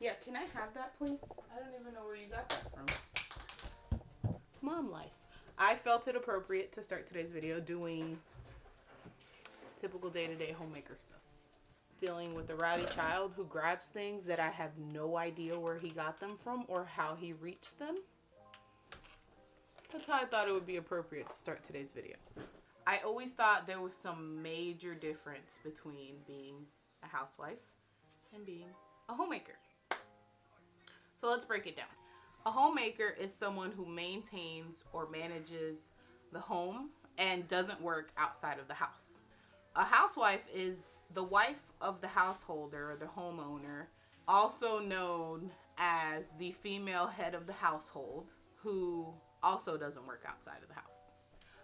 Yeah, can I have that, please? I don't even know where you got that from. Mom life. I felt it appropriate to start today's video doing typical day-to-day homemaker stuff. Dealing with a rowdy child who grabs things that I have no idea where he got them from or how he reached them. That's how I thought it would be appropriate to start today's video. I always thought there was some major difference between being a housewife and being a homemaker. So let's break it down. A homemaker is someone who maintains or manages the home and doesn't work outside of the house. A housewife is the wife of the householder or the homeowner, also known as the female head of the household, who also doesn't work outside of the house.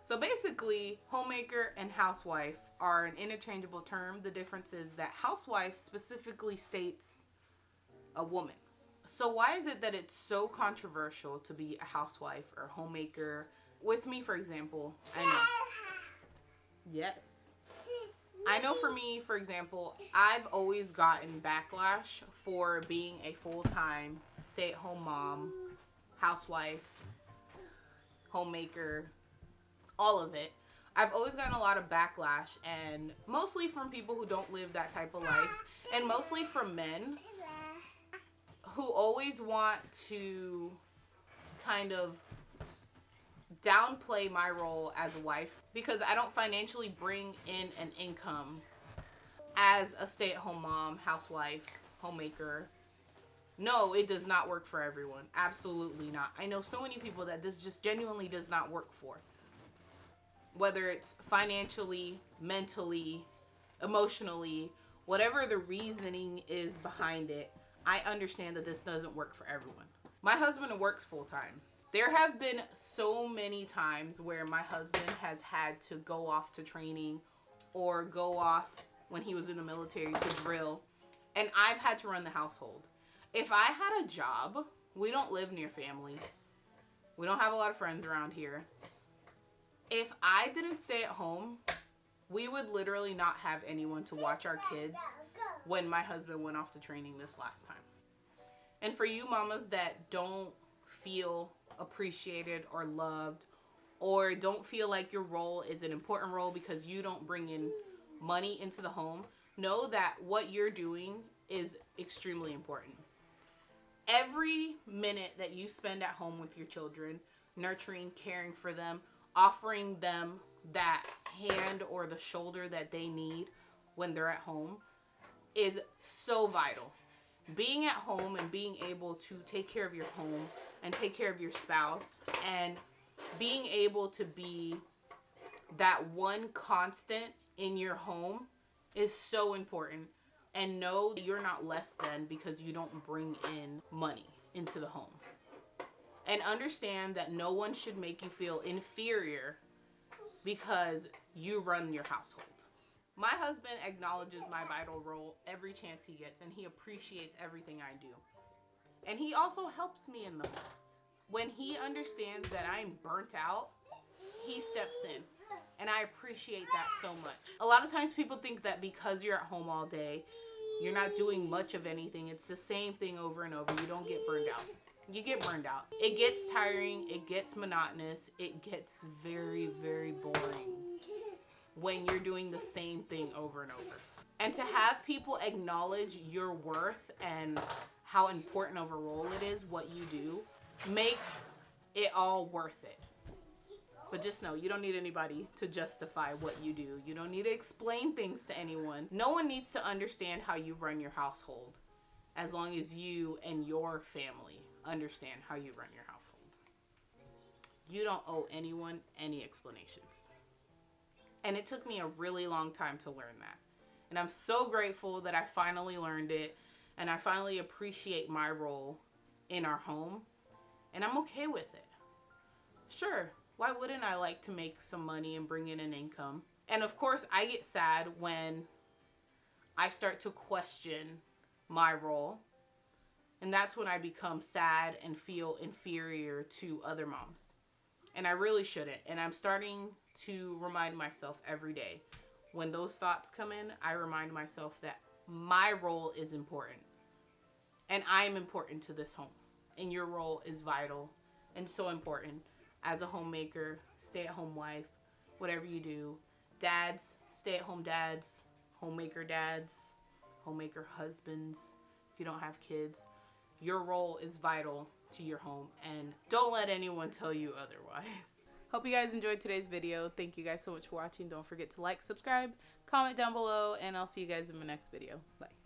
So basically, homemaker and housewife are an interchangeable term. The difference is that housewife specifically states a woman. So why is it that it's so controversial to be a housewife or a homemaker? With me, for example, I know. Yes. I know for me, for example, I've always gotten backlash for being a full-time stay-at-home mom, housewife, homemaker, all of it. I've always gotten a lot of backlash, and mostly from people who don't live that type of life, and mostly from men who always want to kind of downplay my role as a wife because I don't financially bring in an income as a stay-at-home mom, housewife, homemaker. No, it does not work for everyone. Absolutely not. I know so many people that this just genuinely does not work for. Whether it's financially, mentally, emotionally, whatever the reasoning is behind it, I understand that this doesn't work for everyone. My husband works full-time. There have been so many times where my husband has had to go off to training or go off when he was in the military to drill, and I've had to run the household. If I had a job, we don't live near family. We don't have a lot of friends around here. If I didn't stay at home, we would literally not have anyone to watch our kids when my husband went off to training this last time. And for you mamas that don't feel appreciated or loved, or don't feel like your role is an important role because you don't bring in money into the home, know that what you're doing is extremely important. Every minute that you spend at home with your children, nurturing, caring for them, offering them that hand or the shoulder that they need when they're at home is so vital. Being at home and being able to take care of your home and take care of your spouse and being able to be that one constant in your home is so important. And know that you're not less than because you don't bring in money into the home. And understand that no one should make you feel inferior because you run your household. My husband acknowledges my vital role every chance he gets, and he appreciates everything I do. And he also helps me in the home. When he understands that I'm burnt out, he steps in. And I appreciate that so much. A lot of times people think that because you're at home all day, you're not doing much of anything. It's the same thing over and over. You don't get burned out. You get burned out. It gets tiring. It gets monotonous. It gets very, very boring when you're doing the same thing over and over. And to have people acknowledge your worth and how important of a role it is, what you do, makes it all worth it. But just know, you don't need anybody to justify what you do. You don't need to explain things to anyone. No one needs to understand how you run your household as long as you and your family understand how you run your household. You don't owe anyone any explanations. And it took me a really long time to learn that. And I'm so grateful that I finally learned it and I finally appreciate my role in our home. And I'm okay with it. Sure. Why wouldn't I like to make some money and bring in an income? And of course, I get sad when I start to question my role. And that's when I become sad and feel inferior to other moms. And I really shouldn't. And I'm starting to remind myself every day. When those thoughts come in, I remind myself that my role is important. And I am important to this home. And your role is vital and so important as a homemaker, stay-at-home wife, whatever you do. Dads, stay-at-home dads, homemaker husbands, if you don't have kids. Your role is vital to your home, and don't let anyone tell you otherwise. Hope you guys enjoyed today's video. Thank you guys so much for watching. Don't forget to like, subscribe, comment down below, and I'll see you guys in my next video. Bye.